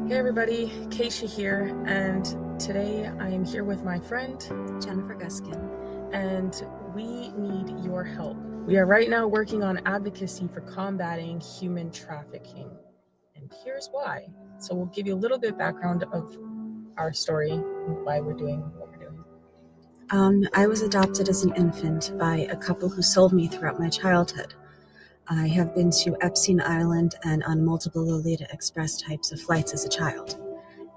Hey everybody, Kaysha here, and today I am here with my friend Jennifer Guskin, and we need your help. We are right now working on advocacy for combating human trafficking, and here's why. So we'll give you a little bit of background of our story and why we're doing what we're doing. I was adopted as an infant by a couple who sold me throughout my childhood. I have been to Epstein Island and on multiple Lolita Express types of flights as a child.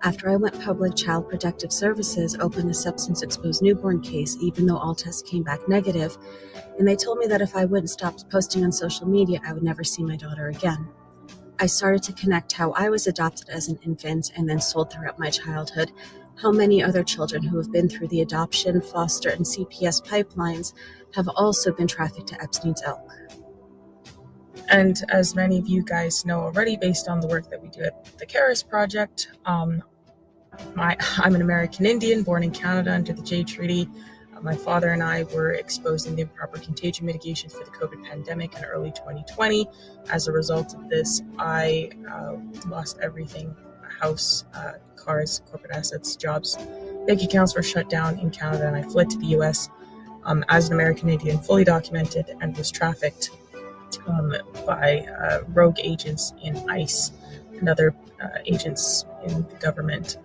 After I went public, Child Protective Services opened a substance-exposed newborn case, even though all tests came back negative, and they told me that if I wouldn't stop posting on social media, I would never see my daughter again. I started to connect how I was adopted as an infant and then sold throughout my childhood, how many other children who have been through the adoption, foster, and CPS pipelines have also been trafficked to Epstein's Elk. And as many of you guys know already, based on the work that we do at the Karis Project, I'm an American Indian born in Canada under the Jade Treaty. My father and I were exposed in the improper contagion mitigation for the COVID pandemic in early 2020. As a result of this, I lost everything: a house, cars, corporate assets, jobs. Bank accounts were shut down in Canada, and I fled to the US as an American Indian, fully documented, and was trafficked by rogue agents in ICE and other agents in the government,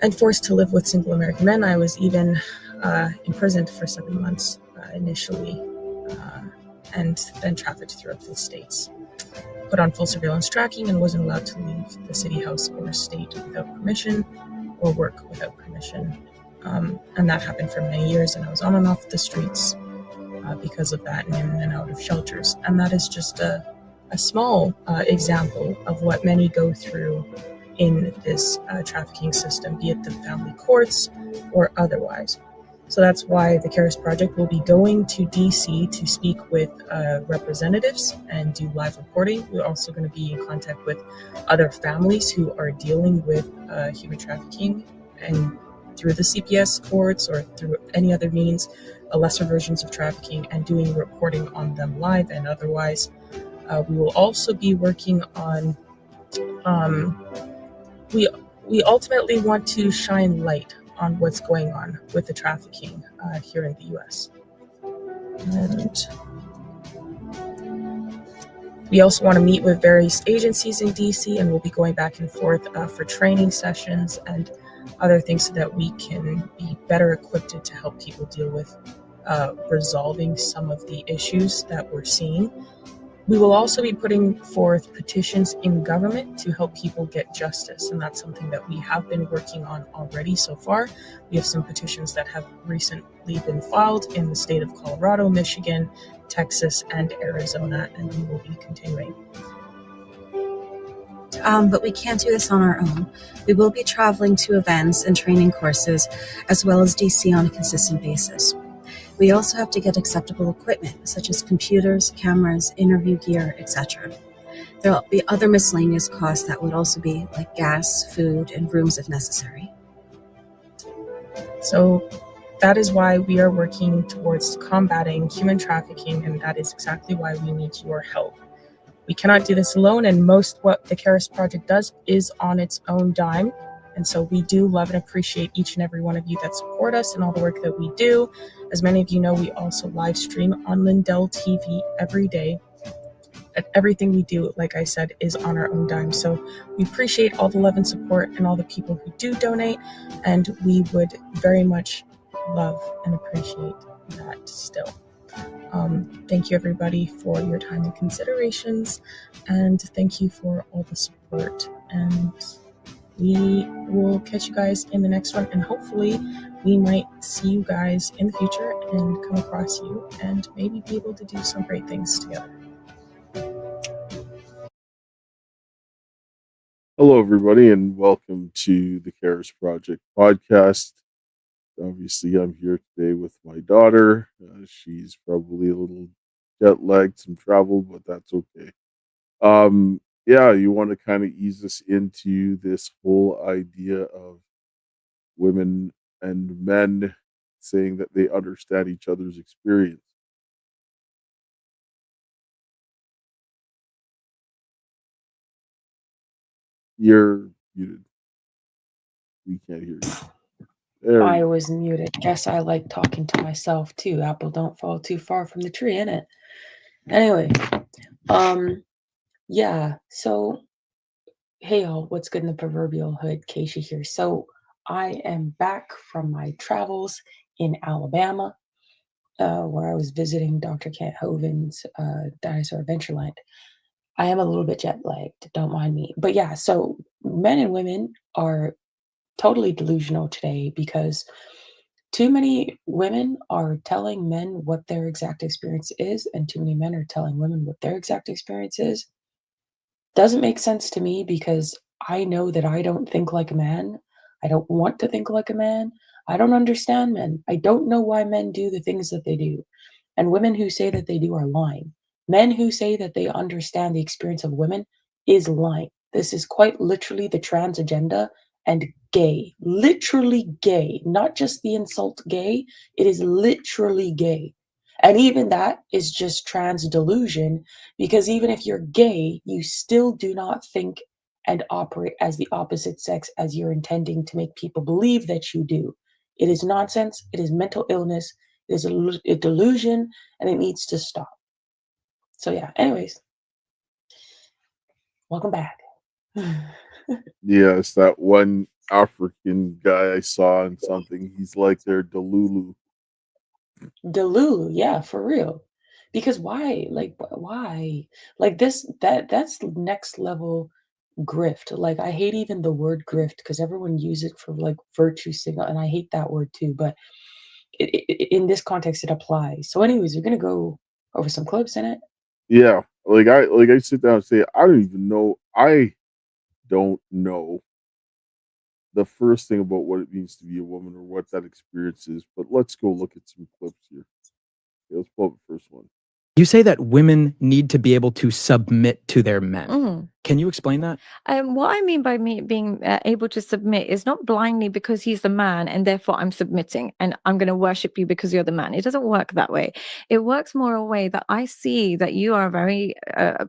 and forced to live with single American men. I was even imprisoned for 7 months initially, and then trafficked throughout the states. Put on full surveillance tracking and wasn't allowed to leave the city, house, or state without permission, or work without permission. And that happened for many years, and I was on and off the streets because of that, and in and out of shelters. And that is just a small example of what many go through in this trafficking system, be it the family courts or otherwise. So that's why the Karis Project will be going to DC to speak with representatives and do live reporting. We're also going to be in contact with other families who are dealing with human trafficking, and through the CPS courts or through any other means, lesser versions of trafficking, and doing reporting on them live and otherwise. We will also be working on we ultimately want to shine light on what's going on with the trafficking here in the US. And we also want to meet with various agencies in DC, and we'll be going back and forth for training sessions and other things so that we can be better equipped to help people deal with resolving some of the issues that we're seeing. We will also be putting forth petitions in government to help people get justice, and that's something that we have been working on already so far. We have some petitions that have recently been filed in the state of Colorado, Michigan, Texas, and Arizona, and we will be continuing. But we can't do this on our own. We will be traveling to events and training courses, as well as DC on a consistent basis. We also have to get acceptable equipment, such as computers, cameras, interview gear, etc. There will be other miscellaneous costs that would also be like gas, food, and rooms if necessary. So that is why we are working towards combating human trafficking, and that is exactly why we need your help. We cannot do this alone, and most what the Karis Project does is on its own dime. And so we do love and appreciate each and every one of you that support us and all the work that we do. As many of you know, we also live stream on Lindell TV every day. And everything we do, like I said, is on our own dime. So we appreciate all the love and support and all the people who do donate. And we would very much love and appreciate that still. Thank you everybody for your time and considerations. And thank you for all the support. And we will catch you guys in the next one, and hopefully we might see you guys in the future and come across you and maybe be able to do some great things together. Hello, everybody, and welcome to the Karis Project podcast. Obviously, I'm here today with my daughter. She's probably a little jet-lagged, some travel, but that's okay. You want to kind of ease us into this whole idea of women and men saying that they understand each other's experience. You're muted. We can't hear you. There I you was muted. Guess I like talking to myself too. Apple don't fall too far from the tree, innit? Anyway, yeah. So, hey all, what's good in the proverbial hood? Kaysha here. So, I am back from my travels in Alabama, where I was visiting Dr. Kent Hovind's Dinosaur Adventureland. I am a little bit jet lagged, don't mind me. But yeah, so men and women are totally delusional today because too many women are telling men what their exact experience is, and too many men are telling women what their exact experience is. Doesn't make sense to me because I know that I don't think like a man. I don't want to think like a man. I don't understand men. I don't know why men do the things that they do. And women who say that they do are lying. Men who say that they understand the experience of women is lying. This is quite literally the trans agenda and gay. Literally gay. Not just the insult gay. It is literally gay. And even that is just trans delusion, because even if you're gay, you still do not think and operate as the opposite sex as you're intending to make people believe that you do. It is nonsense. It is mental illness. It is a delusion, and it needs to stop. So yeah, anyways, welcome back. Yeah, it's that one African guy I saw in something. He's like their Delulu. Delulu, yeah, for real. Because why? Like, why? Like that's next level grift. Like, I hate even the word grift because everyone uses it for like virtue signal, and I hate that word too. But in this context, it applies. So, anyways, we're gonna go over some clips in it. Yeah, I sit down and say I don't know the first thing about what it means to be a woman or what that experience is. But let's go look at some clips here. Okay, let's pull up the first one. You say that women need to be able to submit to their men. Can you explain that? What I mean by me being able to submit is not blindly because he's the man and therefore I'm submitting and I'm going to worship you because you're the man. It doesn't work that way. It works more a way that I see that you are very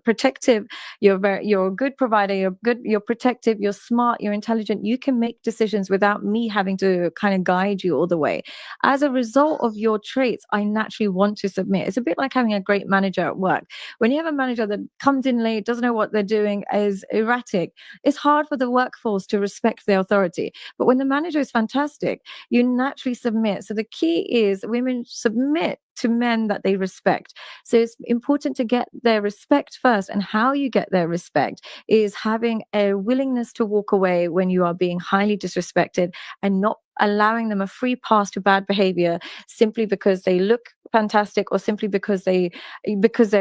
protective. You're a good provider. You're protective. You're smart. You're intelligent. You can make decisions without me having to kind of guide you all the way. As a result of your traits, I naturally want to submit. It's a bit like having a great manager at work. When you have a manager that comes in late, doesn't know what they're doing, is erratic, it's hard for the workforce to respect their authority. But when the manager is fantastic, you naturally submit. So the key is women submit to men that they respect. So it's important to get their respect first. And how you get their respect is having a willingness to walk away when you are being highly disrespected and not allowing them a free pass to bad behavior simply because they look fantastic or simply because they're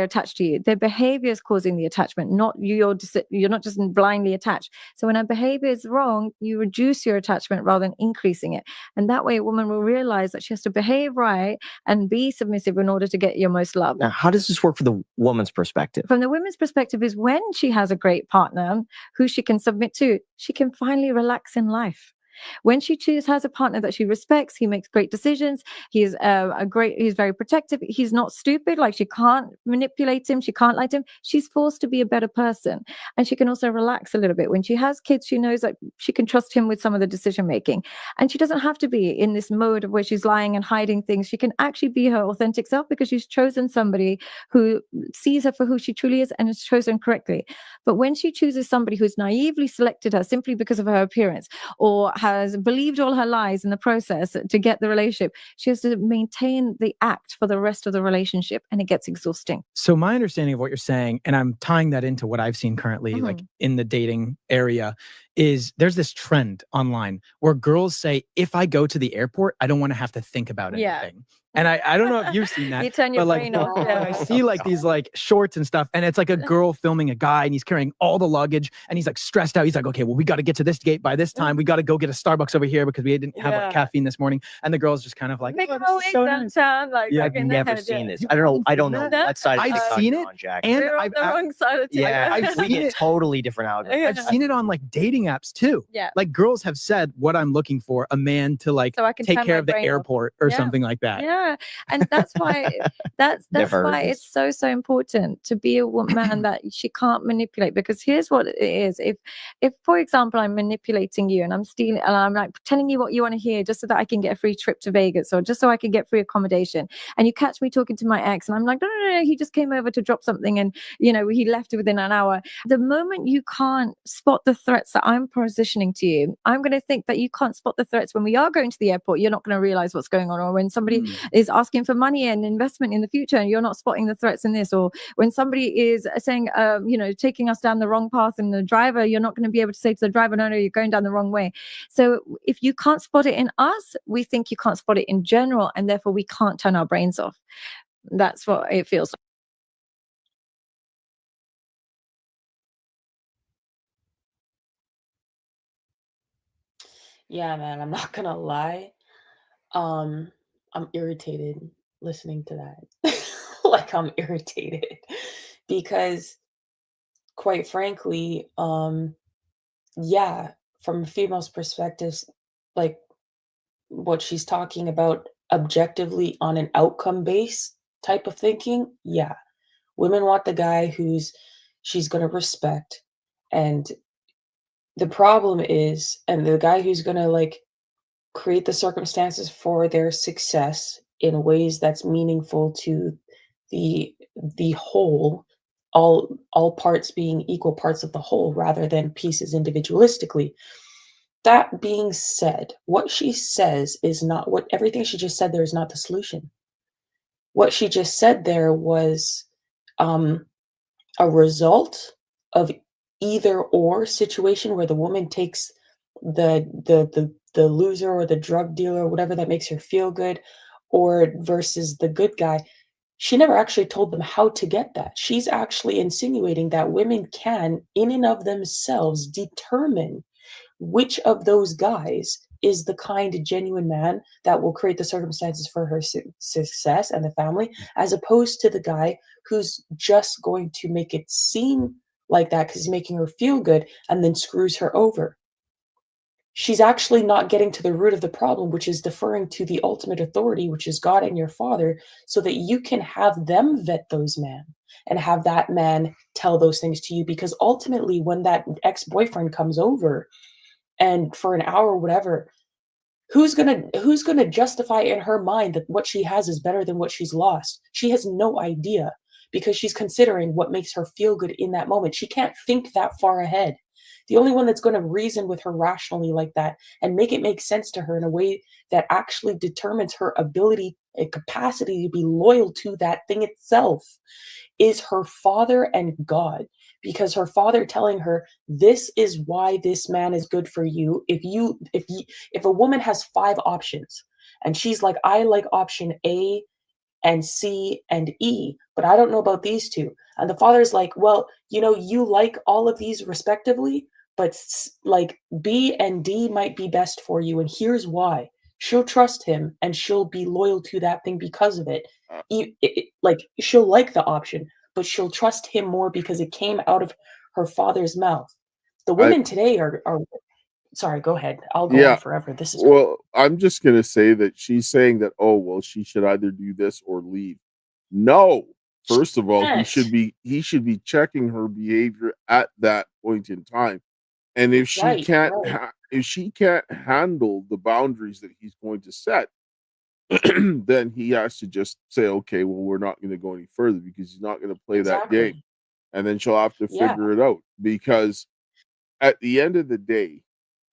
attached to you. Their behavior is causing the attachment, not you're not just blindly attached. So when a behavior is wrong, you reduce your attachment rather than increasing it. And that way a woman will realize that she has to behave right and be submissive in order to get your most love. Now, how does this work for the woman's perspective? From the women's perspective is when she has a great partner who she can submit to, she can finally relax in life. When she has a partner that she respects, he makes great decisions. He's he's very protective. He's not stupid. Like, she can't manipulate him. She can't lie to him. She's forced to be a better person. And she can also relax a little bit. When she has kids, she knows that she can trust him with some of the decision making. And she doesn't have to be in this mode where she's lying and hiding things. She can actually be her authentic self because she's chosen somebody who sees her for who she truly is and is chosen correctly. But when she chooses somebody who's naively selected her simply because of her appearance or has believed all her lies in the process to get the relationship, she has to maintain the act for the rest of the relationship, and it gets exhausting. So my understanding of what you're saying, and I'm tying that into what I've seen currently, like in the dating area, is there's this trend online where girls say, if I go to the airport, I don't want to have to think about anything. And I don't know if you've seen that. You turn your brain off. I see like these like shorts and stuff, and it's like a girl filming a guy, and he's carrying all the luggage, and he's like stressed out. He's like, okay, well, we got to get to this gate by this time. We got to go get a Starbucks over here because we didn't have like caffeine this morning. And the girl's just kind of like, so nice. I've never seen this. I don't know what side of I've seen it, on, Jack. and We're on the wrong side of I've we seen get it. totally different outcomes. I've seen it on like dating dating apps too. Yeah. Like girls have said what I'm looking for, a man to like So I can take turn care my of the brain off. airport or Yeah. something like that. Yeah. And that's why that's Never heard why this. it's so important to be a man that she can't manipulate, because here's what it is. If for example I'm manipulating you and I'm stealing and I'm like telling you what you want to hear just so that I can get a free trip to Vegas or just so I can get free accommodation, and you catch me talking to my ex and I'm like, no, he just came over to drop something and he left within an hour. The moment you can't spot the threats that I'm positioning to you, I'm going to think that you can't spot the threats when we are going to the airport. You're not going to realize what's going on, or when somebody is asking for money and investment in the future and you're not spotting the threats in this, or when somebody is saying taking us down the wrong path, and the driver, you're not going to be able to say to the driver, no, you're going down the wrong way. So if you can't spot it in us, we think you can't spot it in general, and therefore we can't turn our brains off. That's what it feels like. Yeah, man, I'm not gonna lie. I'm irritated listening to that. Like, I'm irritated because, quite frankly, yeah, from a female's perspective, like what she's talking about objectively on an outcome based type of thinking, yeah. Women want the guy she's gonna respect. And the problem is, and the guy who's gonna like create the circumstances for their success in ways that's meaningful to the whole, all parts being equal parts of the whole rather than pieces individualistically. That being said, what she says is not what everything she just said there is not the solution. What she just said there was a result of either or situation where the woman takes the loser or the drug dealer or whatever that makes her feel good, or versus the good guy. She never actually told them how to get that. She's actually insinuating that women can, in and of themselves, determine which of those guys is the kind of genuine man that will create the circumstances for her success and the family, as opposed to the guy who's just going to make it seem like that because he's making her feel good and then screws her over. She's actually not getting to the root of the problem, which is deferring to the ultimate authority, which is God and your father, so that you can have them vet those men and have that man tell those things to you. Because ultimately, when that ex-boyfriend comes over and for an hour or whatever, who's gonna justify in her mind that what she has is better than what she's lost? She has no idea, because she's considering what makes her feel good in that moment. She can't think that far ahead. The only one that's going to reason with her rationally like that and make it make sense to her in a way that actually determines her ability and capacity to be loyal to that thing itself is her father and God. Because her father telling her, this is why this man is good for you. If a woman has 5 options and she's like, I like option A and C and E, but I don't know about these 2. And the father's like, well, you like all of these respectively, but like B and D might be best for you. And here's why. She'll trust him and she'll be loyal to that thing because of it. Like, she'll like the option, but she'll trust him more because it came out of her father's mouth. The women today are sorry, go ahead. I'll go on forever. This is well, I'm just gonna say that she's saying that, oh well, she should either do this or leave. No. First of all, he should be checking her behavior at that point in time. And if she can't if she can't handle the boundaries that he's going to set, then he has to just say, okay, well, we're not going to go any further because he's not going to play that game. And then she'll have to figure it out, because at the end of the day,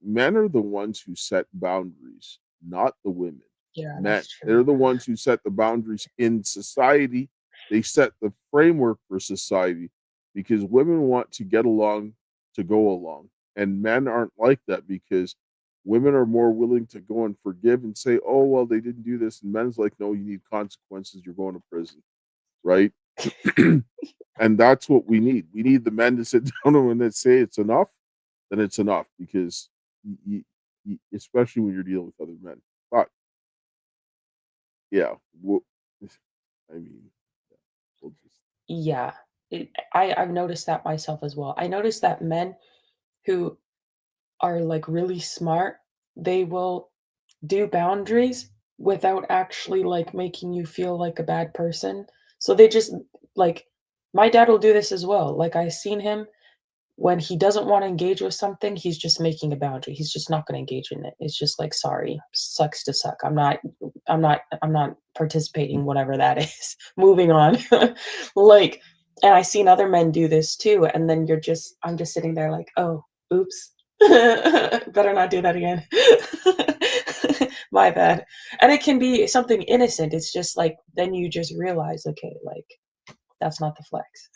men are the ones who set boundaries, not the women. Yeah, Men, they're the ones who set the boundaries in society. They set the framework for society, because women want to get along to go along. And men aren't like that, because women are more willing to go and forgive and say, oh, well, they didn't do this. And men's like, no, you need consequences. You're going to prison. Right. And that's what we need. We need the men to sit down and when they say it's enough, then it's enough, because especially when you're dealing with other men. But yeah, I mean, we'll just... I've noticed that myself as well. I noticed that men who are like really smart, they will do boundaries without actually like making you feel like a bad person. So they just like my dad will do this as well. Like I seen him when he doesn't want to engage with something, he's just making a boundary. He's just not going to engage in it. It's just like, sorry, sucks to suck. I'm not participating, whatever that is. Moving on. Like, and I seen other men do this too. And then I'm just sitting there like, oh, oops. Better not do that again. My bad. And it can be something innocent. It's just like, then you just realize, okay, like, that's not the flex.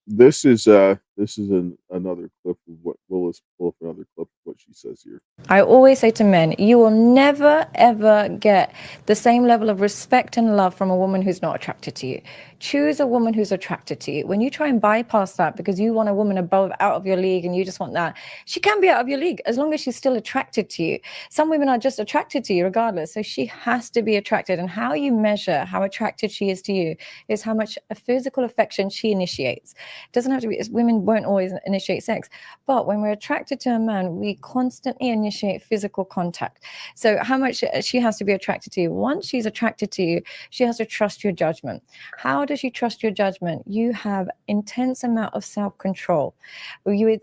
This is another clip of what Willis pull up another clip of what she says here. I always say to men, you will never, ever get the same level of respect and love from a woman who's not attracted to you. Choose a woman who's attracted to you. When you try and bypass that because you want a woman above, out of your league, and you just want that, she can be out of your league as long as she's still attracted to you. Some women are just attracted to you regardless. So she has to be attracted. And how you measure how attracted she is to you is how much a physical affection she initiates. It doesn't have to be, women won't always initiate sex, but when we're attracted to a man, we constantly initiate physical contact. So how much she has to be attracted to you. Once she's attracted to you, she has to trust your judgment. How does she trust your judgment? You have intense amount of self-control. You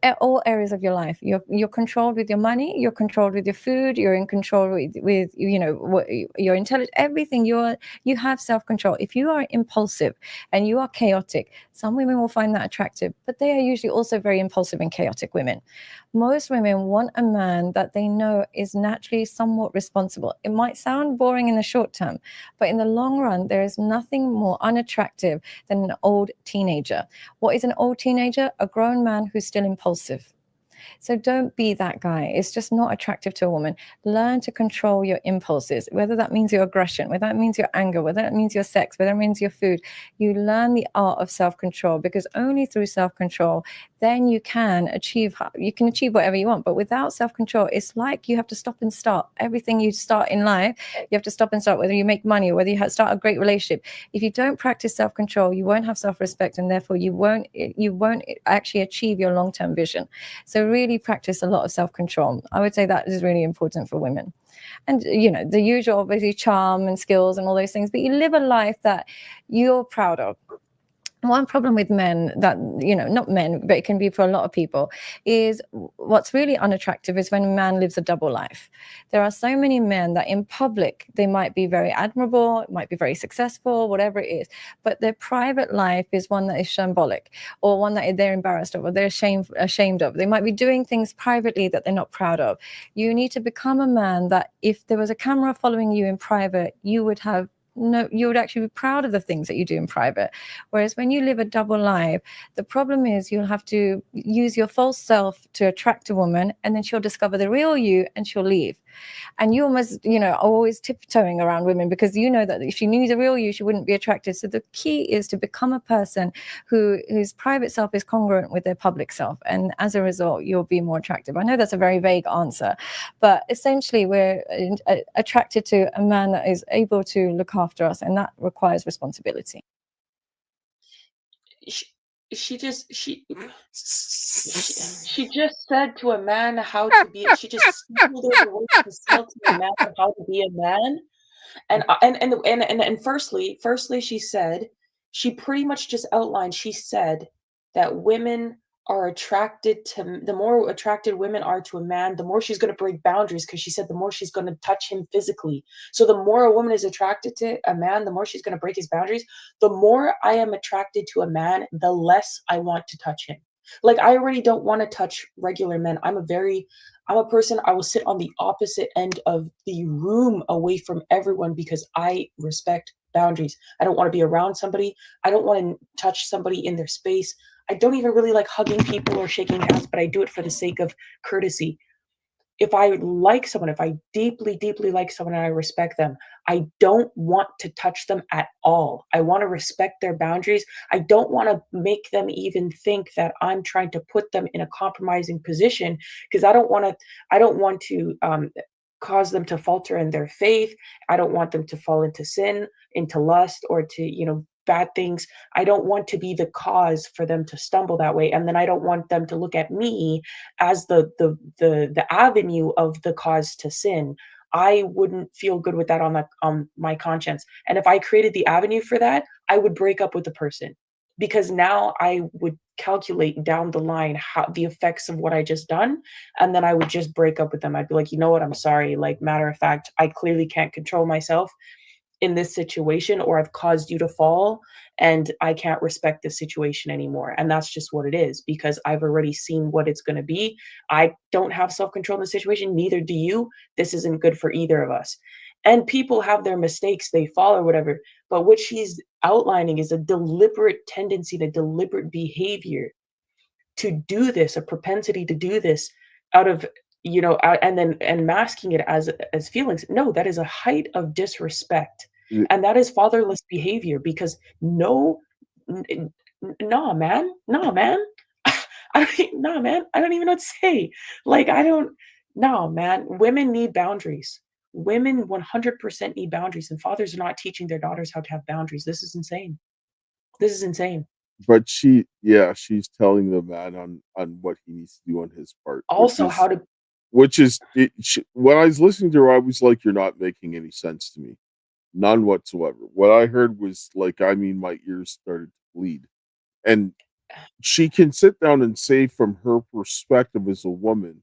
at all areas of your life. You're controlled with your money, you're controlled with your food, you're in control with you know what your intelligence, everything. You have self-control. If you are impulsive and you are chaotic, some women will find that attractive, but they are usually also very impulsive and chaotic women. Most women want a man that they know is naturally somewhat responsible. It might sound boring in the short term, but in the long run, there is nothing more unattractive than an old teenager. What is an old teenager? A grown man who's still impulsive. So don't be that guy. It's just not attractive to a woman. Learn to control your impulses, whether that means your aggression, whether that means your anger, whether that means your sex, whether that means your food. You learn the art of self-control, because only through self-control, then you can achieve whatever you want. But without self-control, it's like you have to stop and start. Everything you start in life, you have to stop and start, whether you make money or whether you start a great relationship. If you don't practice self-control, you won't have self-respect, and therefore you won't actually achieve your long-term vision. So really practice a lot of self-control. I would say that is really important for women. And, you know, the usual, obviously, charm and skills and all those things, but you live a life that you're proud of. One problem with men that, you know, not men, but it can be for a lot of people, is what's really unattractive is when a man lives a double life. There are so many men that in public, they might be very admirable, might be very successful, whatever it is, but their private life is one that is shambolic, or one that they're embarrassed of, or they're ashamed of. They might be doing things privately that they're not proud of. You need to become a man that if there was a camera following you in private, you would actually be proud of the things that you do in private. Whereas when you live a double life, the problem is you'll have to use your false self to attract a woman, and then she'll discover the real you and she'll leave. And you almost, you know, are always tiptoeing around women because you know that if she knew the real you, she wouldn't be attracted. So the key is to become a person whose private self is congruent with their public self. And as a result, you'll be more attractive. I know that's a very vague answer, but essentially we're attracted to a man that is able to look after us, and that requires responsibility. She just said to a man how to be. She just singled the word to sell to a man how to be a man. And firstly, she said, she pretty much just outlined. She said that women are attracted to, the more attracted women are to a man, the more she's going to break boundaries, because she said the more she's going to touch him physically. So the more a woman is attracted to a man, the more she's going to break his boundaries. The more I am attracted to a man, the less I want to touch him. Like, I already don't want to touch regular men. I'm a person, I will sit on the opposite end of the room away from everyone because I respect boundaries. I don't want to be around somebody. I don't want to touch somebody in their space. I don't even really like hugging people or shaking hands, but I do it for the sake of courtesy. If I like someone, if I deeply, deeply like someone and I respect them, I don't want to touch them at all. I want to respect their boundaries. I don't want to make them even think that I'm trying to put them in a compromising position, because I don't want to cause them to falter in their faith. I don't want them to fall into sin, into lust, or to, bad things. I don't want to be the cause for them to stumble that way. And then I don't want them to look at me as the avenue of the cause to sin. I wouldn't feel good with that on my conscience. And if I created the avenue for that, I would break up with the person, because now I would calculate down the line how the effects of what I just done, and then I would just break up with them. I'd be like, you know what, I'm sorry. Like, matter of fact, I clearly can't control myself in this situation, or I've caused you to fall, and I can't respect this situation anymore. And that's just what it is, because I've already seen what it's going to be. I don't have self-control in the situation, neither do you. This isn't good for either of us. And people have their mistakes, they fall or whatever, but what she's outlining is a deliberate tendency, the deliberate behavior to do this, a propensity to do this out of, and masking it as feelings. No, that is a height of disrespect, and that is fatherless behavior. Because no, nah, man, nah, man, I don't even know what to say. Like, nah, man. Women need boundaries. Women 100% need boundaries, and fathers are not teaching their daughters how to have boundaries. This is insane. This is insane. But she's telling the man on what he needs to do on his part. Also, when I was listening to her, I was like, you're not making any sense to me. None whatsoever. What I heard was like, my ears started to bleed. And she can sit down and say from her perspective as a woman,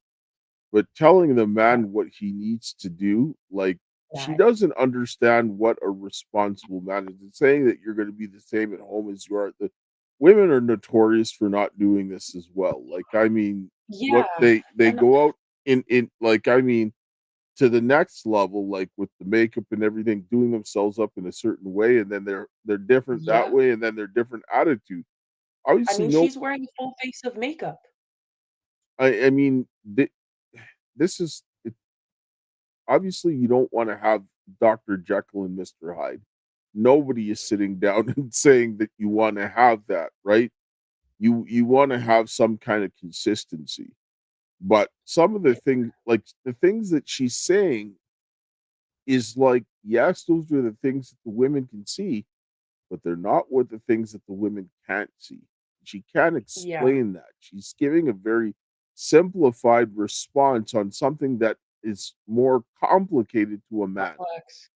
but telling the man what he needs to do, like, she doesn't understand what a responsible man is. It's saying that you're going to be the same at home as you are at the women are notorious for not doing this as well. Like, what they go out in to the next level, like with the makeup and everything, doing themselves up in a certain way, and then they're different that way, and then they're different attitude. Obviously, she's wearing a full face of makeup. This is obviously, you don't want to have Dr. Jekyll and Mr. Hyde. Nobody is sitting down and saying that you want to have that, right? You want to have some kind of consistency. But some of the things, like the things that she's saying, is like, yes, those are the things that the women can see, but they're not what the things that the women can't see. She can't explain that. She's giving a very simplified response on something that is more complicated to a man. Complex.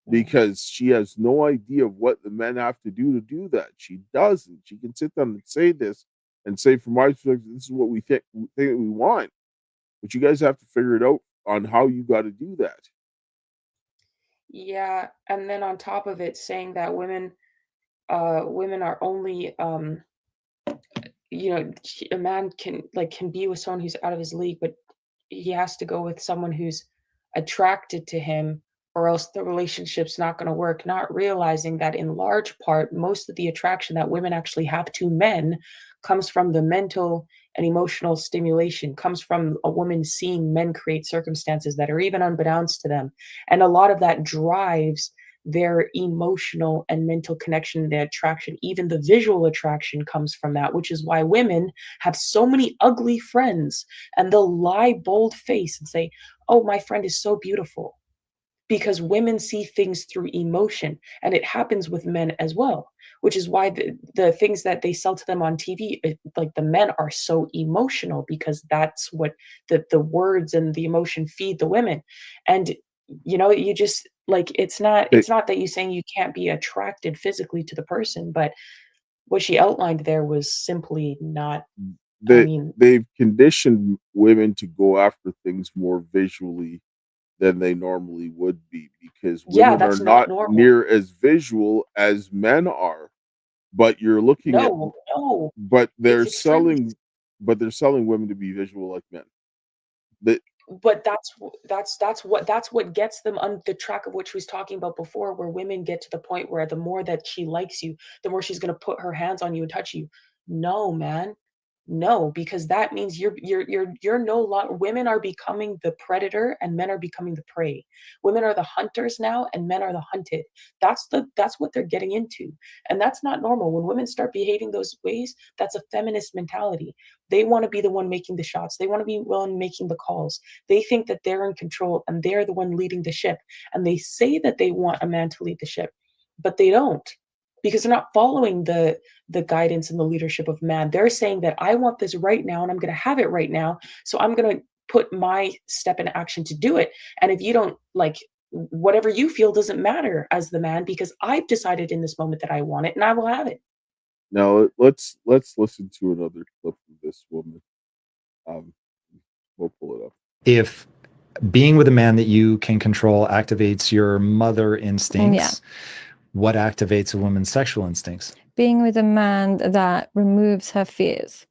Because she has no idea of what the men have to do that. She doesn't. She can sit down and say this and say, from my perspective, this is what we think we want. But you guys have to figure it out on how you got to do that. Yeah, and then on top of it, saying that women are only, a man can be with someone who's out of his league, but he has to go with someone who's attracted to him, or else the relationship's not going to work. Not realizing that in large part, most of the attraction that women actually have to men comes from the mental and emotional stimulation, comes from a woman seeing men create circumstances that are even unbeknownst to them. And a lot of that drives their emotional and mental connection, their attraction. Even the visual attraction comes from that, which is why women have so many ugly friends, and they'll lie bold face and say, oh, my friend is so beautiful, because women see things through emotion. And it happens with men as well, which is why the things that they sell to them on TV, like the men are so emotional, because that's what the words and the emotion feed the women. And you just, like, it's not that you saying you can't be attracted physically to the person, but what she outlined there was simply not. They've conditioned women to go after things more visually than they normally would be, because women are not near as visual as men are. But you're looking at but they're selling women to be visual like men. But that's what gets them on the track of what she was talking about before, where women get to the point where the more that she likes you, the more she's going to put her hands on you and touch you. No, man. No, because that means you're no longer, women are becoming the predator and men are becoming the prey. Women are the hunters now and men are the hunted. That's what they're getting into. And that's not normal. When women start behaving those ways, that's a feminist mentality. They want to be the one making the shots. They want to be the one making the calls. They think that they're in control and they're the one leading the ship. And they say that they want a man to lead the ship, but they don't. because they're not following the guidance and the leadership of man. They're saying that I want this right now and I'm going to have it right now. So I'm going to put my step in action to do it. And if you don't, like, whatever you feel doesn't matter as the man, because I've decided in this moment that I want it and I will have it. Now let's listen to another clip of this woman. We'll pull it up. If being with a man that you can control activates your mother instincts, what activates a woman's sexual instincts? Being with a man that removes her fears.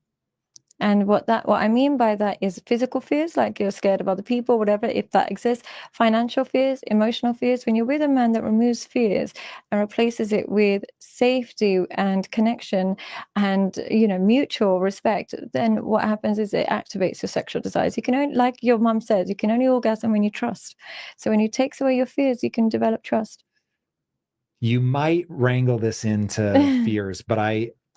And what I mean by that is physical fears, like you're scared of other people, whatever, if that exists, financial fears, emotional fears. When you're with a man that removes fears and replaces it with safety and connection and, you know, mutual respect, then what happens is it activates your sexual desires. You can only, like your mum said, you can only orgasm when you trust. So when he takes away your fears, you can develop trust. You might wrangle this into fears, but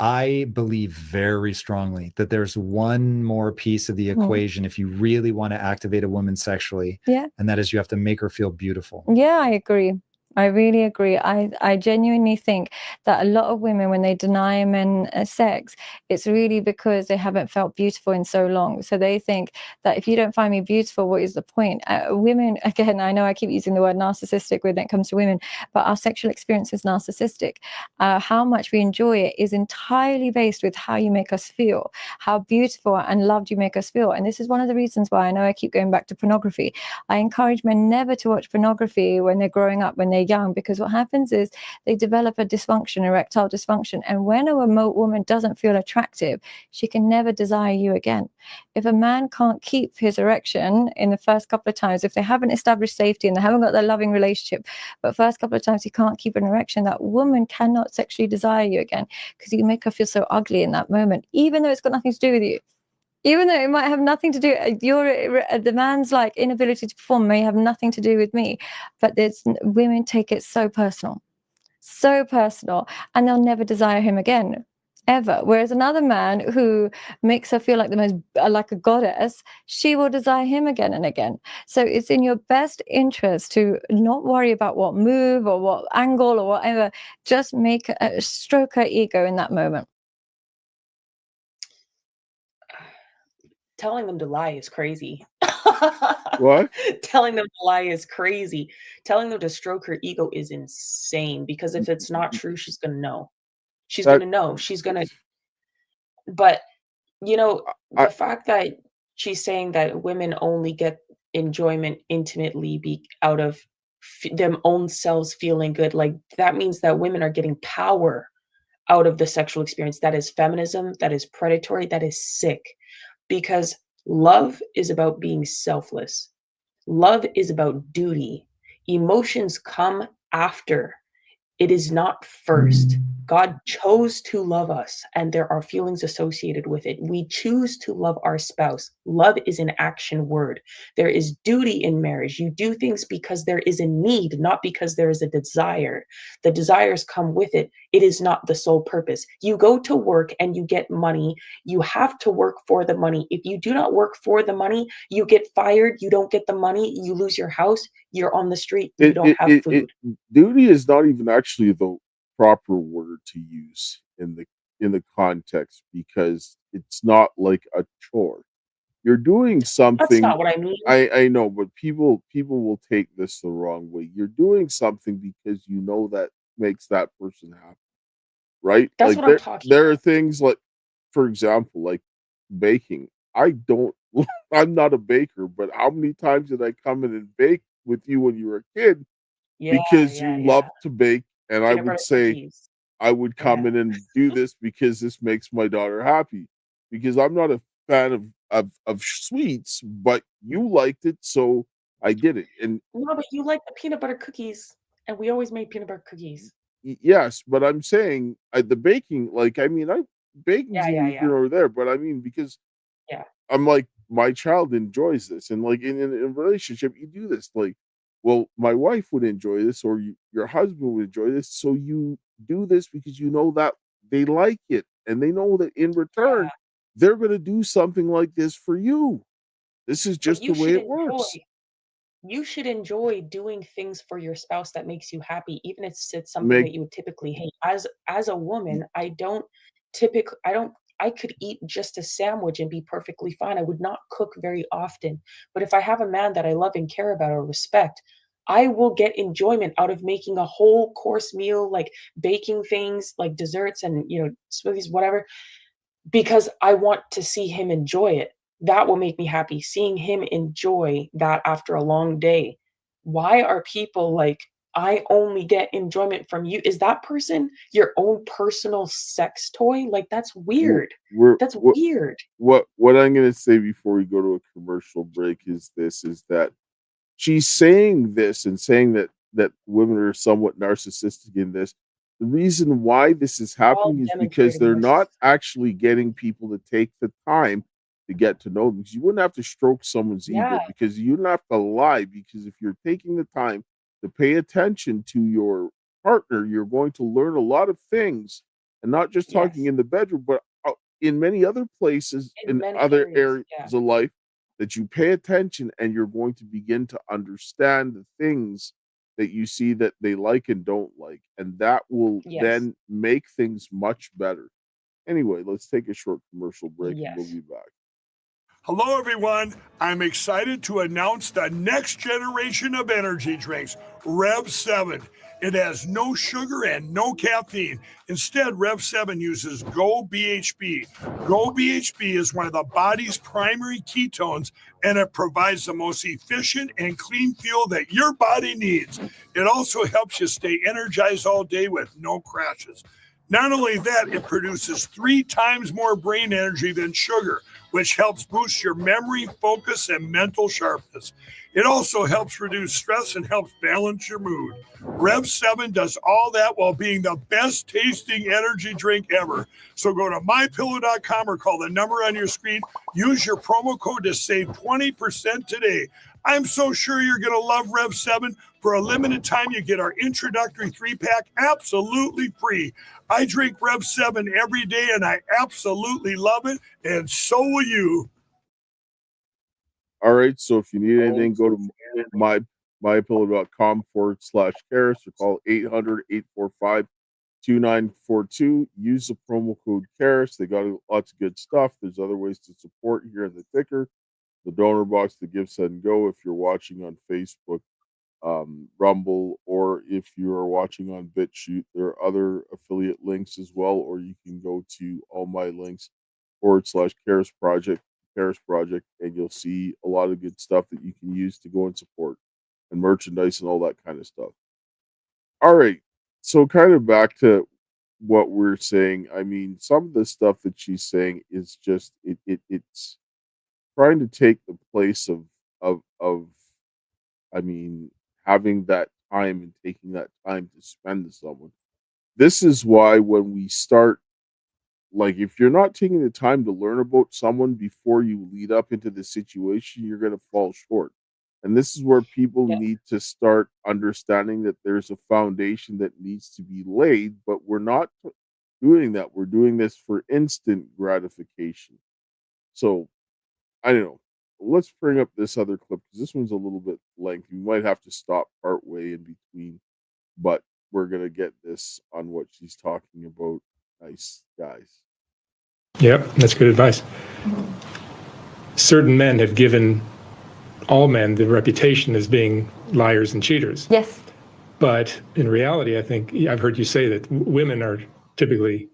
I believe very strongly that there's one more piece of the equation if you really want to activate a woman sexually. Yeah. And that is you have to make her feel beautiful. Yeah, I agree. I really agree. I genuinely think that a lot of women, when they deny men sex, it's really because they haven't felt beautiful in so long. So they think that if you don't find me beautiful, what is the point? Women, again, I know I keep using the word narcissistic when it comes to women, but our sexual experience is narcissistic. How much we enjoy it is entirely based with how you make us feel, how beautiful and loved you make us feel. And this is one of the reasons why I know I keep going back to pornography. I encourage men never to watch pornography when they're growing up, when they're young, because what happens is they develop a dysfunction, erectile dysfunction. And when a remote woman doesn't feel attractive, she can never desire you again. If a man can't keep his erection in the first couple of times, if they haven't established safety and they haven't got their loving relationship, but first couple of times he can't keep an erection, that woman cannot sexually desire you again, because you make her feel so ugly in that moment, even though it's got nothing to do with you. Even though it might have nothing to do, the man's like inability to perform may have nothing to do with me, but women take it so personal, and they'll never desire him again, ever. Whereas another man who makes her feel like the most, like a goddess, she will desire him again and again. So it's in your best interest to not worry about what move or what angle or whatever. Just stroke her ego in that moment. Telling them to lie is crazy. What? Telling them to lie is crazy. Telling them to stroke her ego is insane, because if it's not true, she's going to know. She's going to know. She's going to. But, you know, the fact that she's saying that women only get enjoyment intimately out of them own selves feeling good, like that means that women are getting power out of the sexual experience. That is feminism. That is predatory. That is sick. Because love is about being selfless. Love is about duty. Emotions come after. It is not first. God chose to love us, and there are feelings associated with it. We choose to love our spouse. Love is an action word. There is duty in marriage. You do things because there is a need, not because there is a desire. The desires come with it. It is not the sole purpose. You go to work and you get money. You have to work for the money. If you do not work for the money, you get fired. You don't get the money. You lose your house. You're on the street. You don't have food. Duty is not even actually the proper word to use in the context, because it's not like a chore. You're doing something. That's not what I mean. I know, but people will take this the wrong way. You're doing something because you know that makes that person happy, right? That's like what I'm talking there are about. things like, for example, like baking. I'm not a baker, but how many times did I come in and bake with you when you were a kid? Because you love to bake, and I would say, cookies. I would come in and do this because this makes my daughter happy. Because I'm not a fan of sweets, but you liked it, so I did it. And no, but you like the peanut butter cookies, and we always made peanut butter cookies. Yes, but I'm saying the baking, like, I mean, baking's neither here nor there, but I mean, because I'm like, my child enjoys this, and like in a relationship, you do this, like, well, my wife would enjoy this, or your husband would enjoy this, so you do this because you know that they like it, and they know that in return, they're going to do something like this for you. This is just the way it works. you should enjoy doing things for your spouse that makes you happy, even if it's something that you would typically hate. As a woman, I could eat just a sandwich and be perfectly fine. I would not cook very often. But if I have a man that I love and care about or respect, I will get enjoyment out of making a whole course meal, like baking things like desserts and, smoothies, whatever, because I want to see him enjoy it. That will make me happy, seeing him enjoy that after a long day. Why are people like, I only get enjoyment from you? Is that person your own personal sex toy? Like, that's weird. That's weird. What I'm going to say before we go to a commercial break is that she's saying this and saying that women are somewhat narcissistic in this. The reason why this is happening is because they're not actually getting people to take the time to get to know them. Because you wouldn't have to stroke someone's ego, because you don't have to lie. Because if you're taking the time to pay attention to your partner, you're going to learn a lot of things, and not just talking in the bedroom, but in many other places, in other areas of life, that you pay attention, and you're going to begin to understand the things that you see that they like and don't like. And that will then make things much better. Anyway, let's take a short commercial break and we'll be back. Hello, everyone. I'm excited to announce the next generation of energy drinks, Rev 7. It has no sugar and no caffeine. Instead, Rev 7 uses Go BHB. Go BHB is one of the body's primary ketones, and it provides the most efficient and clean fuel that your body needs. It also helps you stay energized all day with no crashes. Not only that, it produces 3 times more brain energy than sugar, which helps boost your memory, focus, and mental sharpness. It also helps reduce stress and helps balance your mood. Rev 7 does all that while being the best tasting energy drink ever. So go to mypillow.com or call the number on your screen. Use your promo code to save 20% today. I'm so sure you're going to love Rev 7. For a limited time, you get our introductory 3-pack absolutely free. I drink Rev 7 every day, and I absolutely love it, and so will you. All right, so if you need anything, go to mypillow.com/Karis or call 800-845-2942. Use the promo code Karis. They got lots of good stuff. There's other ways to support here in the ticker, the donor box, the Give, Send, Go. If you're watching on Facebook, Rumble, or if you are watching on BitChute, there are other affiliate links as well, or you can go to all my links /Karis Project, and you'll see a lot of good stuff that you can use to go and support, and merchandise and all that kind of stuff. All right, so kind of back to what we're saying. I mean, some of the stuff that she's saying is just it's trying to take the place of I mean, having that time and taking that time to spend with someone. This is why when we start, like, if you're not taking the time to learn about someone before you lead up into the situation, you're going to fall short. And this is where people need to start understanding that there's a foundation that needs to be laid, but we're not doing that. We're doing this for instant gratification. So, I don't know. Let's bring up this other clip because this one's a little bit lengthy. We might have to stop part way in between, but we're going to get this on what she's talking about. Nice guys. Yep, that's good advice. Certain men have given all men the reputation as being liars and cheaters. Yes. But in reality, I think I've heard you say that women are typically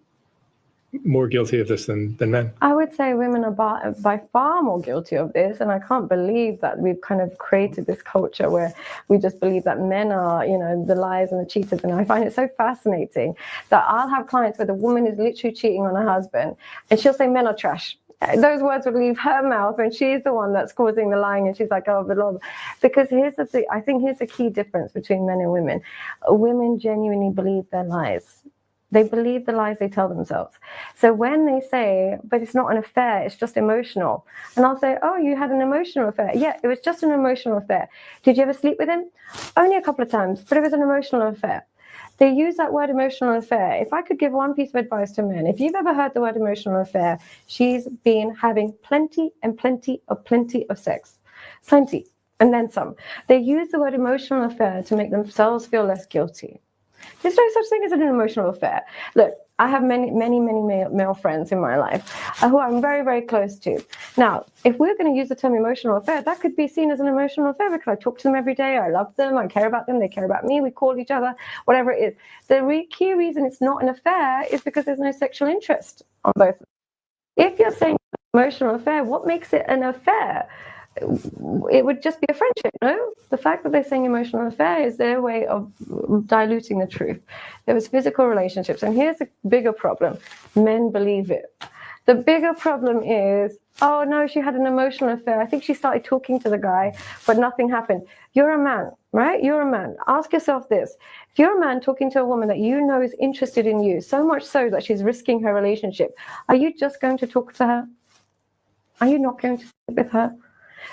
more guilty of this than men. I would say women are by far more guilty of this, and I can't believe that we've kind of created this culture where we just believe that men are, the liars and the cheaters. And I find it so fascinating that I'll have clients where the woman is literally cheating on her husband, and she'll say men are trash. Those words would leave her mouth when she's the one that's causing the lying, and she's like, oh, but Lord. Because here's the thing, I think here's the key difference between men and women. Women genuinely believe their lies. They believe the lies they tell themselves. So when they say, but it's not an affair, it's just emotional. And I'll say, oh, you had an emotional affair. Yeah, it was just an emotional affair. Did you ever sleep with him? Only a couple of times, but it was an emotional affair. They use that word emotional affair. If I could give one piece of advice to men, if you've ever heard the word emotional affair, she's been having plenty of sex. Plenty. and then some. They use the word emotional affair to make themselves feel less guilty. There's no such thing as an emotional affair. Look, I have many male friends in my life who I'm very, very close to. Now, if we're going to use the term emotional affair, that could be seen as an emotional affair because I talk to them every day, I love them, I care about them, they care about me, we call each other, whatever it is. The key reason it's not an affair is because there's no sexual interest on both. If you're saying emotional affair, what makes it an affair? It would just be a friendship, no? The fact that they're saying emotional affair is their way of diluting the truth. There was physical relationships, and here's the bigger problem. Men believe it. The bigger problem is, oh no, she had an emotional affair. I think she started talking to the guy, but nothing happened. You're a man, right? You're a man. Ask yourself this. If you're a man talking to a woman that you know is interested in you, so much so that she's risking her relationship, are you just going to talk to her? Are you not going to sit with her?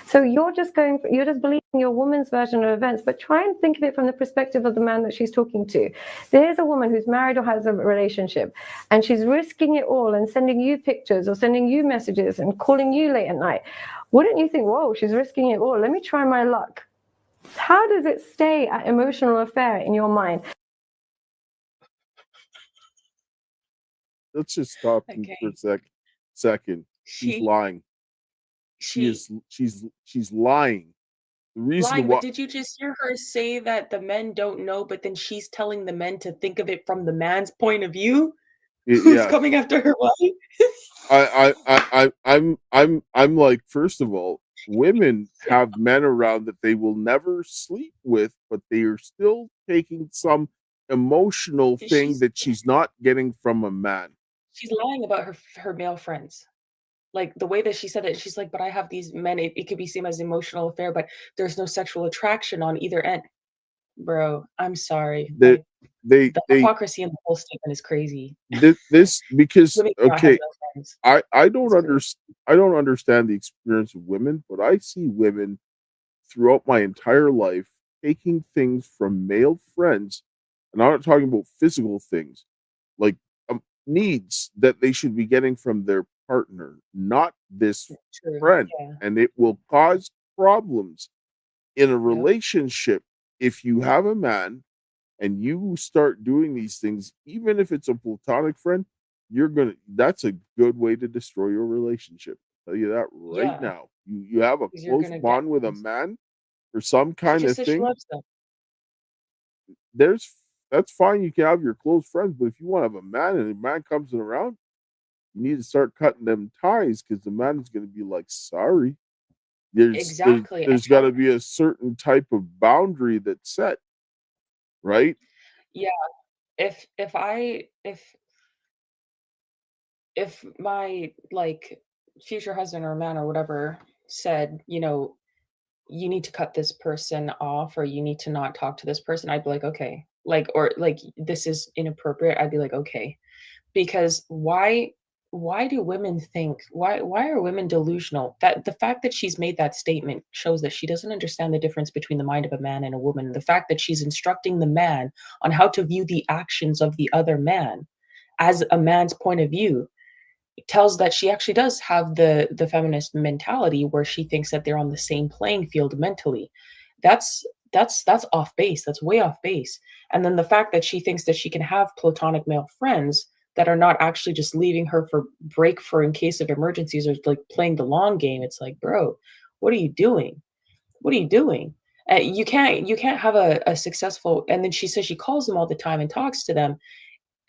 So you're just believing your woman's version of events, but try and think of it from the perspective of the man that she's talking to. There's a woman who's married or has a relationship, and she's risking it all and sending you pictures or sending you messages and calling you late at night. Wouldn't you think, whoa, she's risking it all, let me try my luck? How does it stay at emotional affair in your mind? Let's just stop for a second. She's lying. She's lying. The reason lying, but did you just hear her say that the men don't know, but then she's telling the men to think of it from the man's point of view? Who's coming after her wife? I'm like, first of all, women have men around that they will never sleep with, but they are still taking some emotional thing that she's not getting from a man. She's lying about her male friends. Like the way that she said it, she's like, but I have these men, it could be seen as emotional affair, but there's no sexual attraction on either end. Bro, I'm sorry. The hypocrisy in the whole statement is crazy. This because okay, I don't understand the experience of women, but I see women throughout my entire life taking things from male friends, and I'm not talking about physical things, like needs that they should be getting from their partner, not this friend. And it will cause problems in a relationship if you have a man and you start doing these things, even if it's a platonic friend, that's a good way to destroy your relationship. I'll tell you that right now. You have a close bond with a man for some kind of thing. That's fine. You can have your close friends, but if you want to have a man and a man comes around, you need to start cutting them ties because the man is going to be like, sorry. There's got to be a certain type of boundary that's set, right? Yeah. If my like future husband or man or whatever said, you know, you need to cut this person off or you need to not talk to this person, I'd be like, okay. Like, or like, this is inappropriate. I'd be like, okay. Because why do women think, why are women delusional? That the fact that she's made that statement shows that she doesn't understand the difference between the mind of a man and a woman. The fact that she's instructing the man on how to view the actions of the other man as a man's point of view tells that she actually does have the feminist mentality where she thinks that they're on the same playing field mentally. That's off base. That's way off base. And then the fact that she thinks that she can have platonic male friends that are not actually just leaving her for break for in case of emergencies or like playing the long game. It's like, bro, what are you doing? What are you doing? You can't have a successful, and then she says she calls them all the time and talks to them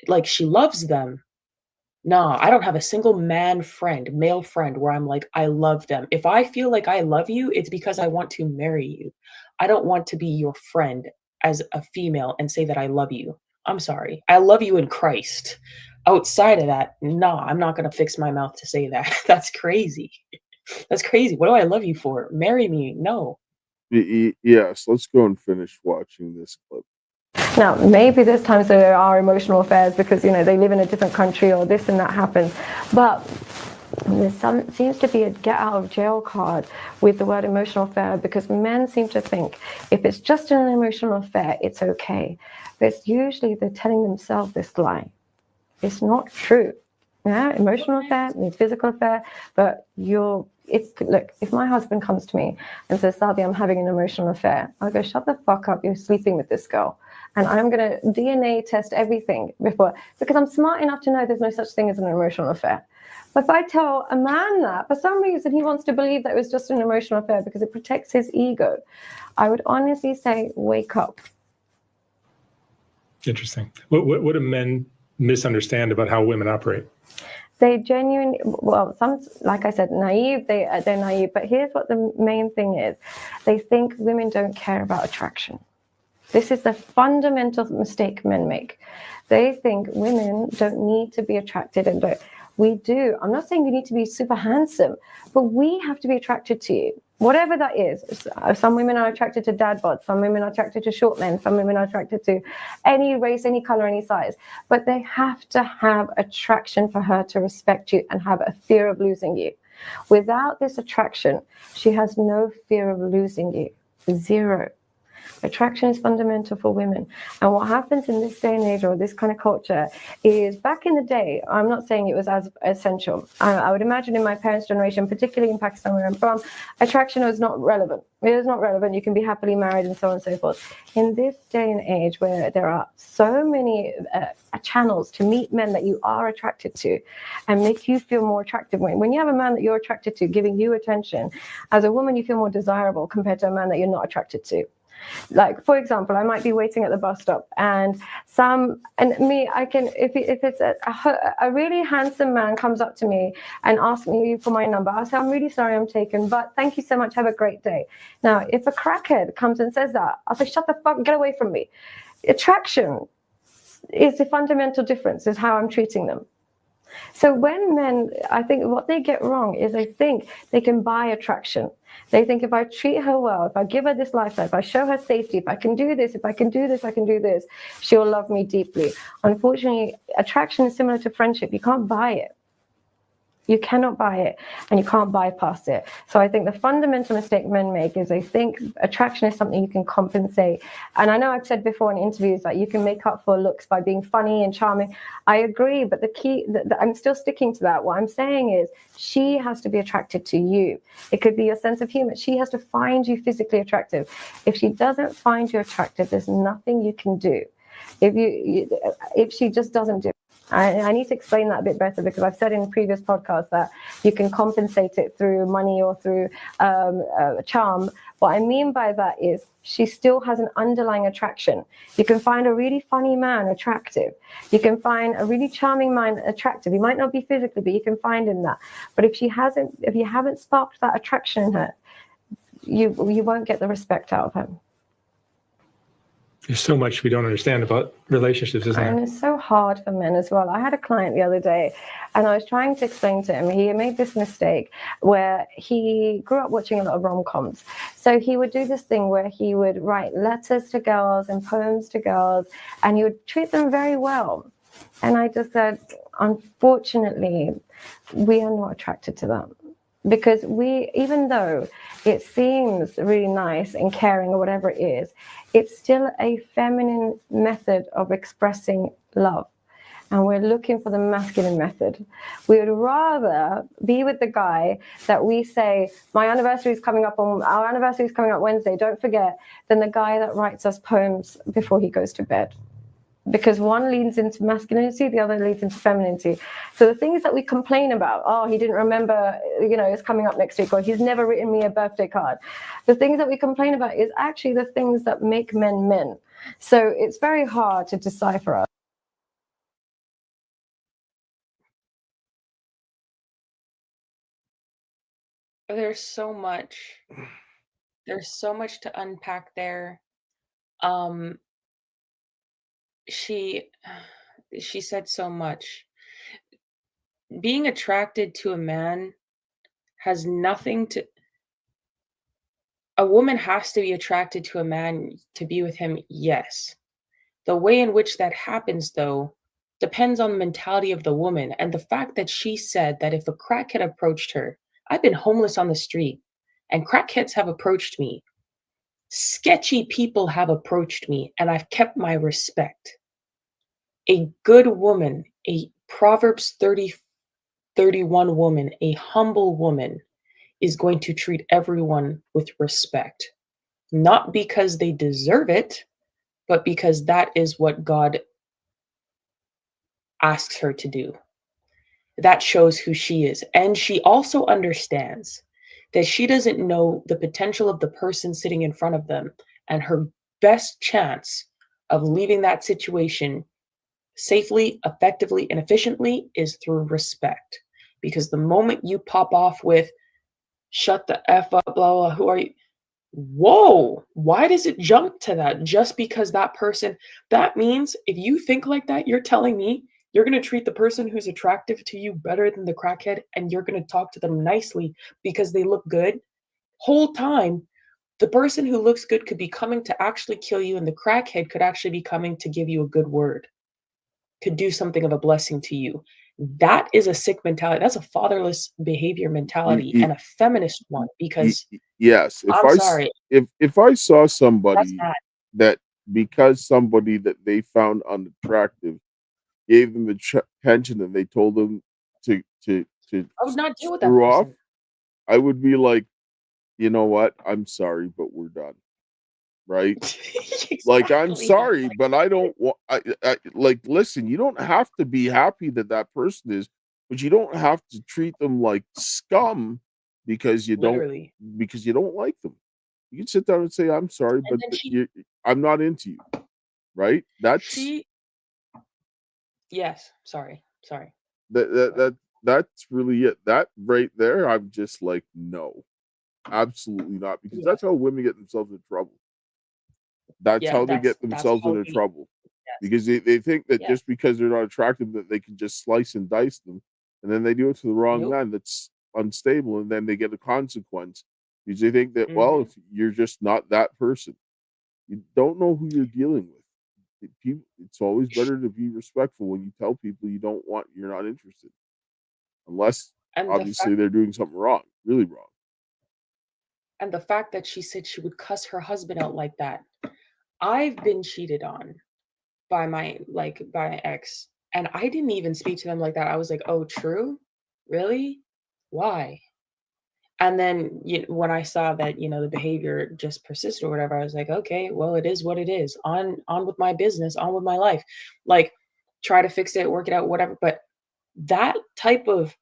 like she loves them. Nah, I don't have a single male friend where I'm like, I love them. If I feel like I love you, it's because I want to marry you. I don't want to be your friend as a female and say that I love you. I'm sorry. I love you in Christ. Outside of that, nah, I'm not going to fix my mouth to say that. That's crazy. That's crazy. What do I love you for? Marry me. No. Yes, let's go and finish watching this clip. Now, maybe there's times there are emotional affairs because, you know, they live in a different country or this and that happens. But there seems to be a get out of jail card with the word emotional affair because men seem to think if it's just an emotional affair, it's okay. But it's usually they're telling themselves this lie. It's not true. Yeah, emotional affair means physical affair, but if my husband comes to me and says, Sabi, I'm having an emotional affair, I'll go, shut the fuck up, you're sleeping with this girl. And I'm going to DNA test everything before, because I'm smart enough to know there's no such thing as an emotional affair. But if I tell a man that, for some reason he wants to believe that it was just an emotional affair because it protects his ego, I would honestly say, wake up. Interesting. What do men misunderstand about how women operate? They genuinely, well, some, like I said, naive, they're naive. But here's what the main thing is. They think women don't care about attraction. This is the fundamental mistake men make. They think women don't need to be attracted, and we do. I'm not saying you need to be super handsome, but we have to be attracted to you. Whatever that is. Some women are attracted to dad bods. Some women are attracted to short men. Some women are attracted to any race, any color, any size. But they have to have attraction for her to respect you and have a fear of losing you. Without this attraction, she has no fear of losing you. Zero. Attraction is fundamental for women. And what happens in this day and age, or this kind of culture, is back in the day, I'm not saying it was as essential. I would imagine in my parents' generation, particularly in Pakistan where I'm from, attraction was not relevant. It was not relevant. You can be happily married and so on and so forth. In this day and age where there are so many channels to meet men that you are attracted to and make you feel more attractive. When you have a man that you're attracted to giving you attention, as a woman, you feel more desirable compared to a man that you're not attracted to. Like, for example, I might be waiting at the bus stop and if it's a really handsome man comes up to me and asks me for my number, I'll say, I'm really sorry I'm taken, but thank you so much, have a great day. Now, if a crackhead comes and says that, I'll say, shut the fuck, get away from me. Attraction is the fundamental difference, is how I'm treating them. So when men, I think what they get wrong is they think they can buy attraction. They think if I treat her well, if I give her this lifestyle, if I show her safety, if I can do this, if I can do this, I can do this, she'll love me deeply. Unfortunately, attraction is similar to friendship. You can't buy it. You cannot buy it, and you can't bypass it. So I think the fundamental mistake men make is they think attraction is something you can compensate. And I know I've said before in interviews that you can make up for looks by being funny and charming. I agree, but the key, I'm still sticking to that. What I'm saying is she has to be attracted to you. It could be your sense of humor. She has to find you physically attractive. If she doesn't find you attractive, there's nothing you can do. If she just doesn't do it. I need to explain that a bit better, because I've said in previous podcasts that you can compensate it through money or through charm. What I mean by that is she still has an underlying attraction. You can find a really funny man attractive. You can find a really charming man attractive. He might not be physically, but you can find him that. But if you haven't sparked that attraction in her, you won't get the respect out of him. There's so much we don't understand about relationships, isn't there? And it's so hard for men as well. I had a client the other day, and I was trying to explain to him, he made this mistake where he grew up watching a lot of rom-coms. So he would do this thing where he would write letters to girls and poems to girls, and he would treat them very well. And I just said, unfortunately, we are not attracted to them. Because even though it seems really nice and caring or whatever it is, it's still a feminine method of expressing love. And we're looking for the masculine method. We would rather be with the guy that we say, our anniversary is coming up Wednesday, don't forget, than the guy that writes us poems before he goes to bed. Because one leans into masculinity, the other leans into femininity. So the things that we complain about, oh, he didn't remember, it's coming up next week, or he's never written me a birthday card. The things that we complain about is actually the things that make men men. So it's very hard to decipher us. There's so much to unpack there. She said so much. Being attracted to a man has nothing to. A woman has to be attracted to a man to be with him, yes. The way in which that happens, though, depends on the mentality of the woman, and the fact that she said that if a crackhead approached her, I've been homeless on the street, and crackheads have approached me. Sketchy people have approached me, and I've kept my respect. A good woman, a Proverbs 31 woman, a humble woman, is going to treat everyone with respect, not because they deserve it, but because that is what God asks her to do. That shows who she is. And she also understands that she doesn't know the potential of the person sitting in front of them, and her best chance of leaving that situation safely, effectively, and efficiently is through respect. Because the moment you pop off with, shut the F up, blah, blah, who are you? Whoa, why does it jump to that? Just because that person, that means if you think like that, you're telling me you're going to treat the person who's attractive to you better than the crackhead, and you're going to talk to them nicely because they look good. Whole time, the person who looks good could be coming to actually kill you, and the crackhead could actually be coming to give you a good word, could do something of a blessing to you. That is a sick mentality. That's a fatherless behavior mentality and a feminist one, because yes, I'm sorry. If I saw That's somebody bad. that, because somebody that they found unattractive gave them the attention and they told them to I would not deal with that screw off, person. I would be like, you know what? I'm sorry, but we're done. Right? Like, I'm Exactly. sorry, but I don't want. I like. Listen, you don't have to be happy that that person is, but you don't have to treat them like scum because you Literally. don't like them. You can sit down and say, "I'm sorry, And but then I'm not into you." Right? Yes, sorry. That's really it. That right there, I'm just like, no, absolutely not, because Yeah. that's how women get themselves in trouble. That's Yeah, how they get that's themselves how into we, trouble, yes, because they think that yes. just because they're not attractive that they can just slice and dice them, and then they do it to the wrong Nope. man that's unstable, and then they get a consequence because they think that, well, Mhm. if you're just not that person, you don't know who you're dealing with. It's always better to be respectful when you tell people you're not interested, unless And the obviously fact they're doing something wrong, really wrong. and the fact that she said she would cuss her husband out like that. I've been cheated on by my ex, and I didn't even speak to them like that. I was like, "Oh, true? Really? Why?" And then when I saw that, the behavior just persisted or whatever, I was like, "Okay, well, it is what it is. On with my business, on with my life." Like, try to fix it, work it out, whatever. But that type of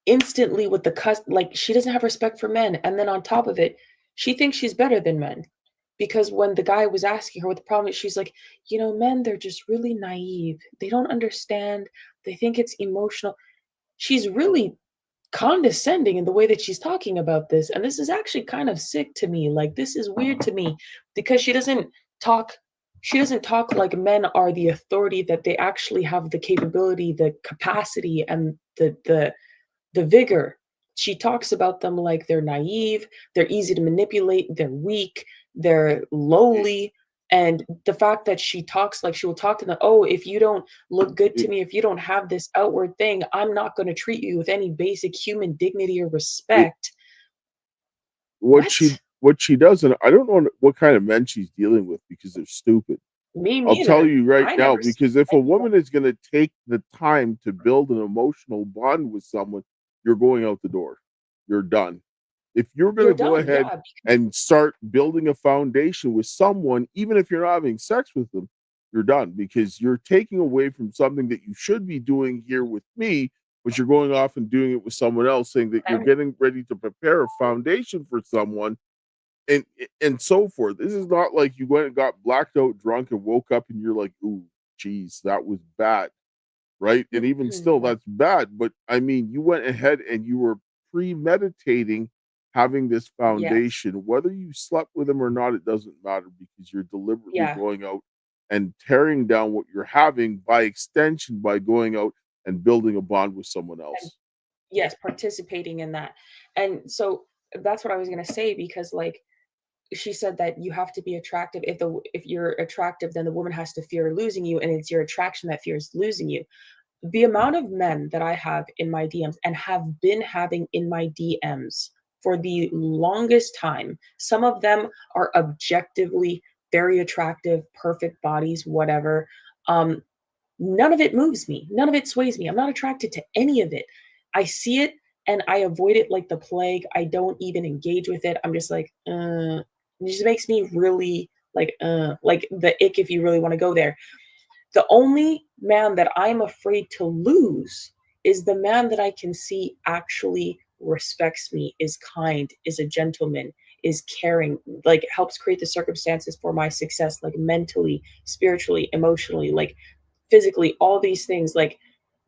instantly with the cuss, like, she doesn't have respect for men, and then on top of it, she thinks she's better than men. Because when the guy was asking her what the problem is, she's like, men, they're just really naive. They don't understand. They think it's emotional. She's really condescending in the way that she's talking about this. And this is actually kind of sick to me. Like, this is weird to me because talk she doesn't talk like men are the authority, that they actually have the capability, the capacity, and the vigor. She talks about them like they're naive, they're easy to manipulate, they're weak, they're lowly. And the fact that she talks like she will talk to them, oh, if you don't look good to me, if you don't have this outward thing, I'm not going to treat you with any basic human dignity or respect. What she does, and I don't know what kind of men she's dealing with because they're stupid. Me I'll tell neither. you right I now, never because if a woman is going to take the time to build an emotional bond with someone, you're going out the door. You're done. If you're going to go ahead and start building a foundation with someone, even if you're not having sex with them, you're done, because you're taking away from something that you should be doing here with me, but you're going off and doing it with someone else, saying that you're getting ready to prepare a foundation for someone, and so forth. This is not like you went and got blacked out drunk and woke up and you're like, ooh, geez, that was bad. Right. And even still, that's bad. But I mean, you went ahead and you were premeditating having this foundation. Yes. Whether you slept with him or not, it doesn't matter, because you're deliberately going out and tearing down what you're having, by extension, by going out and building a bond with someone else. And, yes, participating in that. And so that's what I was going to say, because like, she said that you have to be attractive. If you're attractive, then the woman has to fear losing you, and it's your attraction that fears losing you. The amount of men that I have in my DMs, and have been having in my DMs for the longest time, some of them are objectively very attractive, perfect bodies, whatever. none of it moves me. None of it sways me. I'm not attracted to any of it. I see it and I avoid it like the plague. I don't even engage with it. I'm just like, it just makes me really like the ick if you really want to go there. The only man that I'm afraid to lose is the man that I can see actually respects me, is kind, is a gentleman, is caring, like helps create the circumstances for my success, like mentally, spiritually, emotionally, like physically, all these things, like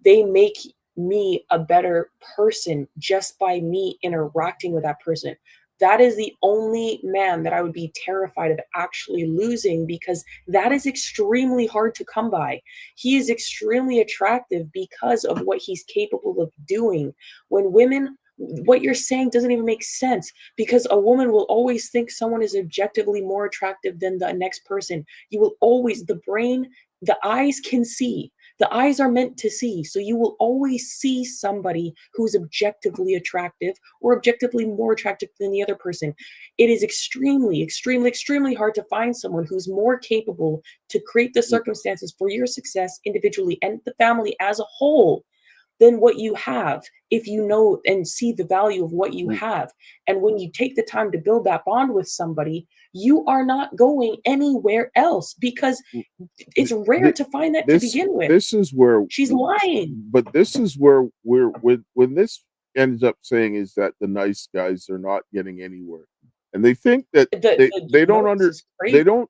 they make me a better person just by me interacting with that person. That is the only man that I would be terrified of actually losing, because that is extremely hard to come by. He is extremely attractive because of what he's capable of doing. When women, what you're saying doesn't even make sense, because a woman will always think someone is objectively more attractive than the next person. You will always, the brain, the eyes can see. The eyes are meant to see. So you will always see somebody who's objectively attractive or objectively more attractive than the other person. It is extremely, extremely, extremely hard to find someone who's more capable to create the circumstances for your success individually and the family as a whole than what you have, if you know and see the value of what you have. And when you take the time to build that bond with somebody, you are not going anywhere else, because it's rare to find that to begin with. This is where she's lying. But this is where when this ends up saying is that the nice guys are not getting anywhere, and they think that they don't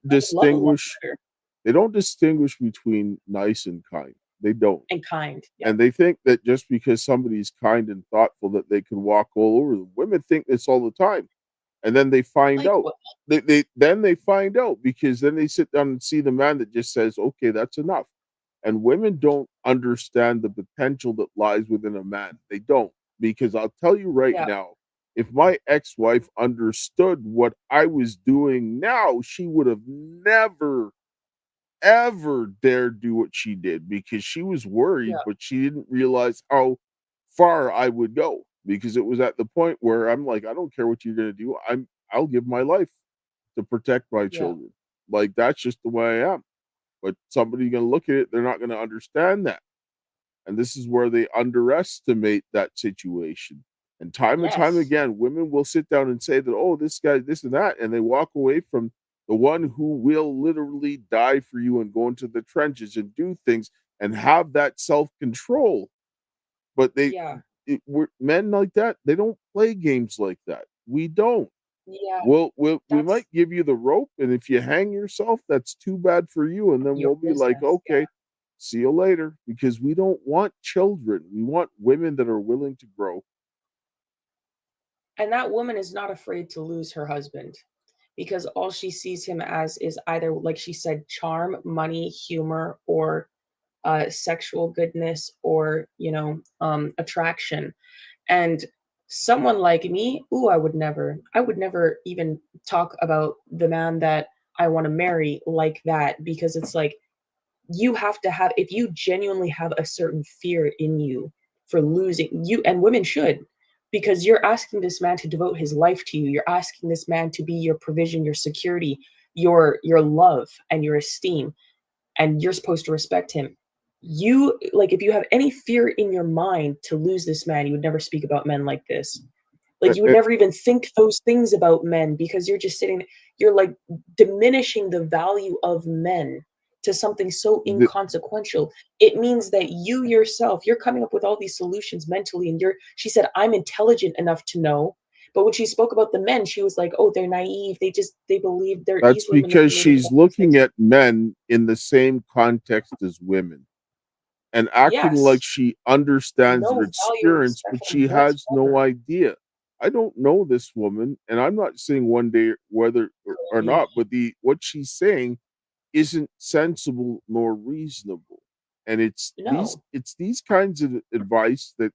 distinguish between nice and kind. They don't. And kind. Yeah. And they think that just because somebody's kind and thoughtful that they can walk all over them. Women think this all the time. And then they find out. They find out, because then they sit down and see the man that just says, okay, that's enough. And women don't understand the potential that lies within a man. They don't. Because I'll tell you right now, if my ex-wife understood what I was doing now, she would have never ever dared do what she did, because she was worried, but she didn't realize how far I would go, because it was at the point where I'm like, I don't care what you're going to do. I'll give my life to protect my children. Like, that's just the way I am. But somebody going to look at it, they're not going to understand that. And this is where they underestimate that situation. And time again, women will sit down and say that, oh, this guy, this and that, and they walk away from the one who will literally die for you and go into the trenches and do things and have that self-control. But men like that, they don't play games like that. We don't. Yeah. We might give you the rope, and if you hang yourself, that's too bad for you. And then we'll be like, okay, see you later, because we don't want children. We want women that are willing to grow. And that woman is not afraid to lose her husband, because all she sees him as is either, like she said, charm, money, humor, or sexual goodness, or attraction. And someone like me, I would never even talk about the man that I want to marry like that, because it's like, you have to have, if you genuinely have a certain fear in you for losing you, and women should, because you're asking this man to devote his life to you. You're asking this man to be your provision, your security, your love, and your esteem, and you're supposed to respect him. You, like, if you have any fear in your mind to lose this man, you would never speak about men like this. Like, you would never even think those things about men, because you're just you're like diminishing the value of men to something so inconsequential. It means that you yourself, you're coming up with all these solutions mentally, and she said, I'm intelligent enough to know. But when she spoke about the men, she was like, oh, they're naive. They believe they're That's because she's looking at men in the same context as women and acting like she understands their experience, but she has no idea. I don't know this woman, and I'm not saying one day whether or not, but what she's saying isn't sensible nor reasonable. And it's these kinds of advice that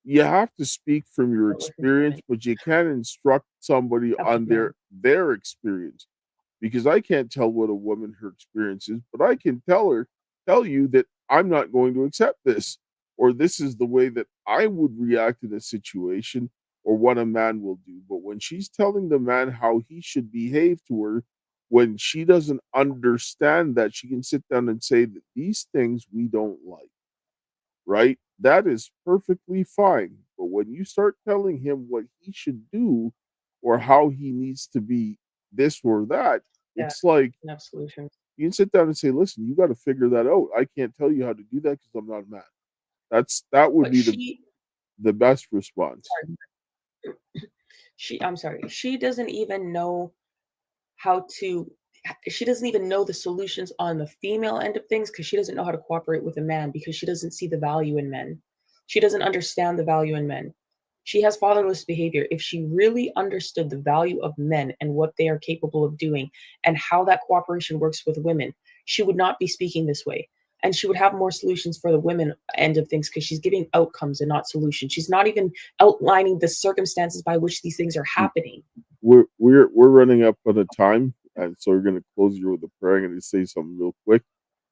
you have to speak from your experience, but you can't instruct somebody on their experience, because I can't tell what a woman her experience is, but I can tell you that I'm not going to accept this, or this is the way that I would react in a situation, or what a man will do. But when she's telling the man how he should behave to her, when she doesn't understand that, she can sit down and say that these things we don't like, right? That is perfectly fine. But when you start telling him what he should do or how he needs to be this or that, Yeah. it's like Enough solutions. you can sit down and say, listen, you got to figure that out. I can't tell you how to do that because I'm not a man. That would But be the best response. I'm sorry. She doesn't even know how to. She doesn't even know the solutions on the female end of things because she doesn't know how to cooperate with a man because she doesn't see the value in men. She doesn't understand the value in men. She has fatherless behavior. If she really understood the value of men and what they are capable of doing and how that cooperation works with women, she would not be speaking this way. And she would have more solutions for the women end of things because she's giving outcomes and not solutions. She's not even outlining the circumstances by which these things are happening. We're running up on a time, and so we're going to close here with a prayer. I'm going to say something real quick.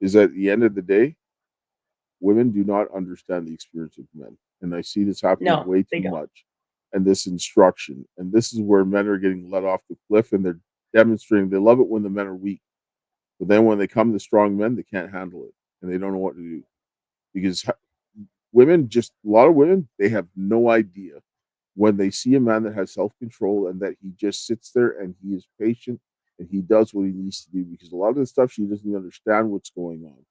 Is at the end of the day, women do not understand the experience of men, and I see this happening way too much. And this instruction, and this is where men are getting let off the cliff, and they're demonstrating they love it when the men are weak, but then when they come to strong men, they can't handle it, and they don't know what to do because women, just a lot of women, they have no idea when they see a man that has self-control and that he just sits there and he is patient and he does what he needs to do, because a lot of the stuff she doesn't understand what's going on.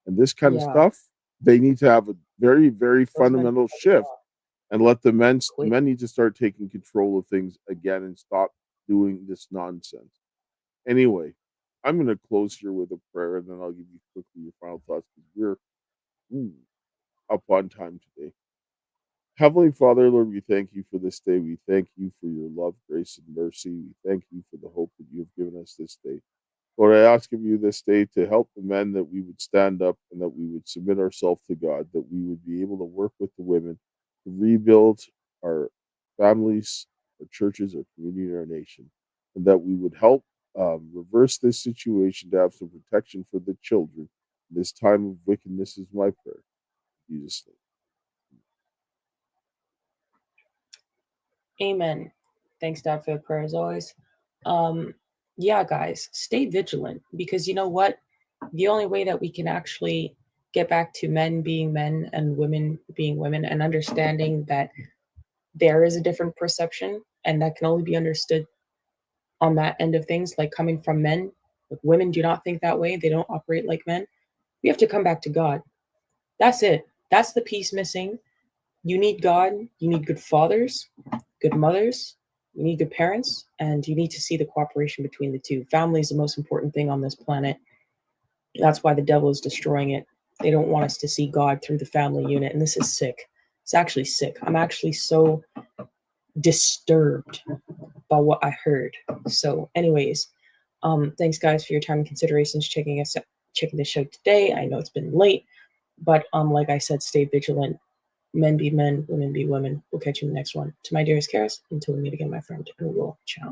And this kind of stuff, they need to have a very, very fundamental shift and let the men need to start taking control of things again and stop doing this nonsense. Anyway, I'm going to close here with a prayer, and then I'll give you quickly your final thoughts because we're up on time today. Heavenly Father, Lord, we thank you for this day. We thank you for your love, grace, and mercy. We thank you for the hope that you have given us this day. Lord, I ask of you this day to help the men, that we would stand up and that we would submit ourselves to God, that we would be able to work with the women to rebuild our families, our churches, our community, our nation, and that we would help reverse this situation to have some protection for the children. This time of wickedness is my prayer. In Jesus' name. Amen. Thanks, Dad, for the prayer as always. Yeah, guys, stay vigilant, because you know what? The only way that we can actually get back to men being men and women being women and understanding that there is a different perception and that can only be understood on that end of things, like coming from men. If women do not think that way, they don't operate like men. We have to come back to God. That's it. That's the piece missing. You need God. You need good fathers, good mothers. You need good parents, and you need to see the cooperation between the two. Family is the most important thing on this planet. That's why the devil is destroying it. They don't want us to see God through the family unit, and this is sick. It's actually sick. I'm actually so disturbed by what I heard. So, anyways, thanks guys for your time and considerations checking the show today. I know it's been late, but like I said, stay vigilant. Men be men, women be women. We'll catch you in the next one. To my dearest Karis, until we meet again, my friend, and we will ciao.